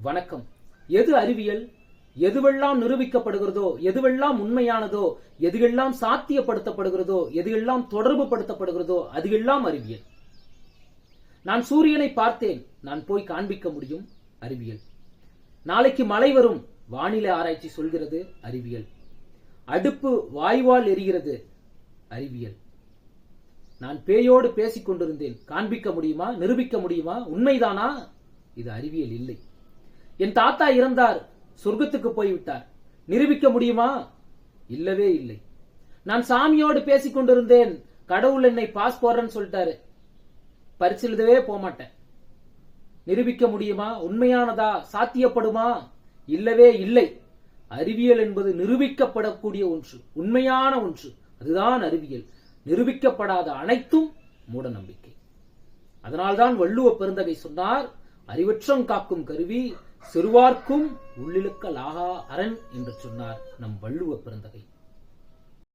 வணக்கம். எது அறிவியல்? எதுவெல்லாம் நிரூபிக்கப்படுகிறதோ, எதுவெல்லாம் உண்மையானதோ, எதுவெல்லாம் சாத்தியப்படுத்தப்படுகிறதோ, எதுவெல்லாம் தொடர்பு படுத்தப்படுகிறதோ அதுவெல்லாம் அறிவியல். நான் சூரியனை பார்த்தேன், நான் போய் காண்பிக்க முடியும், அறிவியல். நாளைக்கு மழை வரும், வானிலை ஆராய்ச்சி சொல்கிறது, அறிவியல். அடுப்பு வாயுவால் எரிகிறது, அறிவியல். நான் பேயோடு பேசிக் கொண்டிருந்தேன், காண்பிக்க முடியுமா, நிரூபிக்க முடியுமா, உண்மைதானா? இது அறிவியல் இல்லை. என் தாத்தா இறந்தார், சொர்க்கத்துக்கு போய்விட்டார், நிரூபிக்க முடியுமா? இல்லவே இல்லை. நான் சாமியோடு பேசிக் கொண்டிருந்தேன், கடவுள் என்னை பாஸ் போடுறேன்னு சொல்லிட்டாரு, பரிசு எழுதவே போக மாட்டேன், நிரூபிக்க முடியுமா? உண்மையானதா? சாத்தியப்படுமா? இல்லவே இல்லை. அறிவியல் என்பது நிரூபிக்கப்படக்கூடிய ஒன்று, உண்மையான ஒன்று, அதுதான் அறிவியல். நிரூபிக்கப்படாத அனைத்தும் மூட நம்பிக்கை. அதனால்தான் வள்ளுவ பெருந்தகை சொன்னார், அறிவற்றம் காக்கும் கருவி சிறுவார்க்கும் உள்ளிழுக்க லாகா அரண் என்று சொன்னார் நம் வள்ளுவ பெருந்தகை.